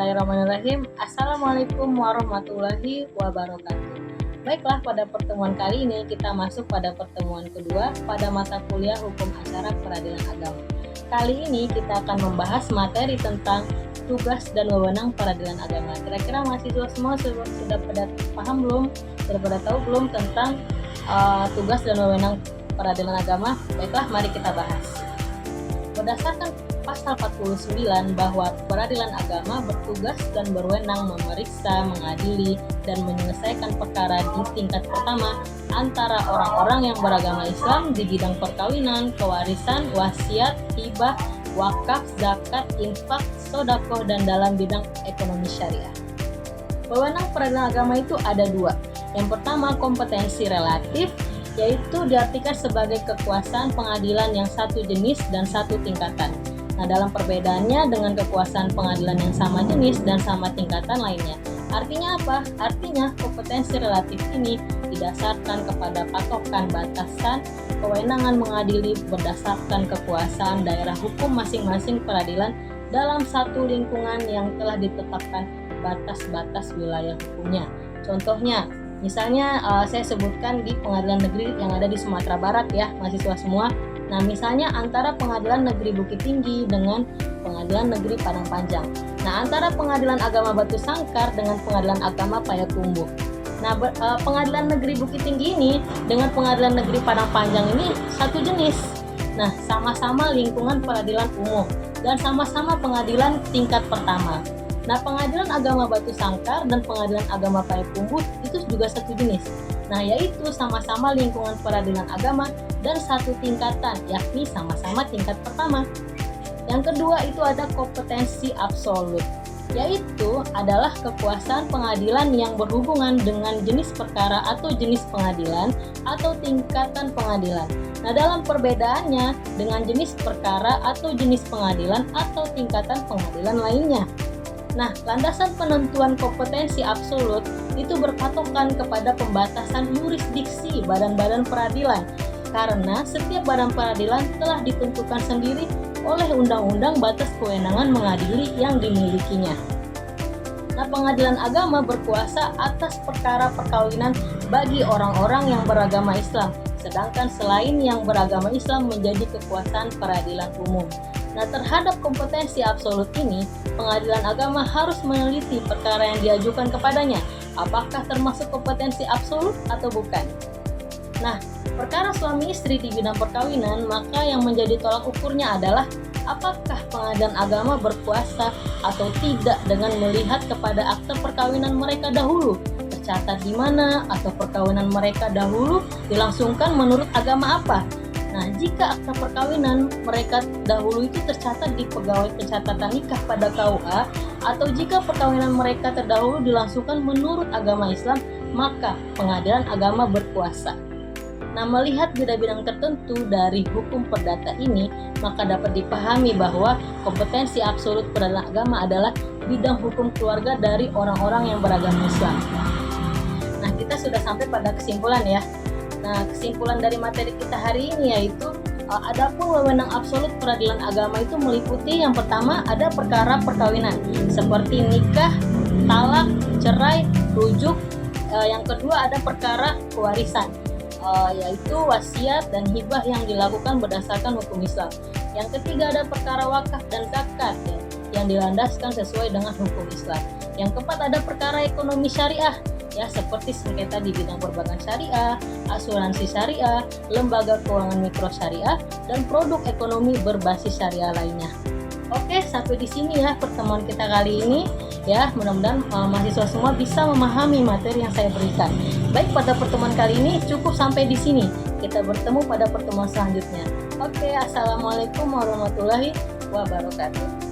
Bismillahirrahmanirrahim. Assalamualaikum warahmatullahi wabarakatuh. Baiklah, pada pertemuan kali ini kita masuk pada pertemuan kedua pada mata kuliah Hukum Acara Peradilan Agama. Kali ini kita akan membahas materi tentang tugas dan wewenang peradilan agama. Kira-kira mahasiswa semua sudah pada paham belum? Sudah pada tahu belum tentang tugas dan wewenang peradilan agama? Baiklah, mari kita bahas. Berdasarkan Pasal 49 bahwa peradilan agama bertugas dan berwenang memeriksa, mengadili, dan menyelesaikan perkara di tingkat pertama antara orang-orang yang beragama Islam di bidang perkawinan, kewarisan, wasiat, hibah, wakaf, zakat, infak, sedekah, dan dalam bidang ekonomi syariah. Wewenang peradilan agama itu ada dua. Yang pertama, kompetensi relatif, yaitu diartikan sebagai kekuasaan pengadilan yang satu jenis dan satu tingkatan. Nah, dalam perbedaannya dengan kekuasaan pengadilan yang sama jenis dan sama tingkatan lainnya. Artinya apa? Artinya kompetensi relatif ini didasarkan kepada patokan batasan kewenangan mengadili berdasarkan kekuasaan daerah hukum masing-masing peradilan dalam satu lingkungan yang telah ditetapkan batas-batas wilayah hukumnya. Contohnya, misalnya saya sebutkan di pengadilan negeri yang ada di Sumatera Barat ya, mahasiswa semua. Nah, misalnya antara Pengadilan Negeri Bukit Tinggi dengan Pengadilan Negeri Padang Panjang. Nah, antara Pengadilan Agama Batu Sangkar dengan Pengadilan Agama Payakumbuh. Nah, Pengadilan Negeri Bukit Tinggi ini dengan Pengadilan Negeri Padang Panjang ini satu jenis. Nah, sama-sama lingkungan peradilan umum dan sama-sama pengadilan tingkat pertama. Nah, Pengadilan Agama Batu Sangkar dan Pengadilan Agama Payakumbuh itu juga satu jenis. Nah, yaitu sama-sama lingkungan peradilan agama dan satu tingkatan, yakni sama-sama tingkat pertama. Yang kedua itu ada kompetensi absolut, yaitu adalah kekuasaan pengadilan yang berhubungan dengan jenis perkara atau jenis pengadilan atau tingkatan pengadilan. Nah, dalam perbedaannya dengan jenis perkara atau jenis pengadilan atau tingkatan pengadilan lainnya. Nah, landasan penentuan kompetensi absolut itu berpatokan kepada pembatasan yurisdiksi badan-badan peradilan, karena setiap badan peradilan telah ditentukan sendiri oleh undang-undang batas kewenangan mengadili yang dimilikinya. Nah, pengadilan agama berkuasa atas perkara perkawinan bagi orang-orang yang beragama Islam, sedangkan selain yang beragama Islam menjadi kekuasaan peradilan umum. Nah, terhadap kompetensi absolut ini, pengadilan agama harus meneliti perkara yang diajukan kepadanya, apakah termasuk kompetensi absolut atau bukan. Nah, perkara suami istri di bidang perkawinan, maka yang menjadi tolak ukurnya adalah apakah pengadilan agama berkuasa atau tidak dengan melihat kepada akte perkawinan mereka dahulu, tercatat di mana, atau perkawinan mereka dahulu dilangsungkan menurut agama apa. Nah, jika akta perkawinan mereka dahulu itu tercatat di pegawai pencatatan nikah pada KUA, atau jika perkawinan mereka terdahulu dilangsungkan menurut agama Islam, maka pengadilan agama berkuasa. Nah, melihat bidang-bidang tertentu dari hukum perdata ini, maka dapat dipahami bahwa kompetensi absolut peradilan agama adalah bidang hukum keluarga dari orang-orang yang beragama Islam. Nah, kita sudah sampai pada kesimpulan ya. Nah, kesimpulan dari materi kita hari ini yaitu adapun wewenang absolut peradilan agama itu meliputi yang pertama ada perkara perkawinan seperti nikah, talak, cerai, rujuk. Yang kedua ada perkara kewarisan, yaitu wasiat dan hibah yang dilakukan berdasarkan hukum Islam. Yang ketiga ada perkara wakaf dan zakat yang dilandaskan sesuai dengan hukum Islam. Yang keempat ada perkara ekonomi syariah, ya, seperti sengketa di bidang perbankan syariah, asuransi syariah, lembaga keuangan mikro syariah, dan produk ekonomi berbasis syariah lainnya. Oke, sampai di sini ya pertemuan kita kali ini. Ya, mudah-mudahan mahasiswa semua bisa memahami materi yang saya berikan. Baik, pada pertemuan kali ini cukup sampai di sini. Kita bertemu pada pertemuan selanjutnya. Oke, assalamualaikum warahmatullahi wabarakatuh.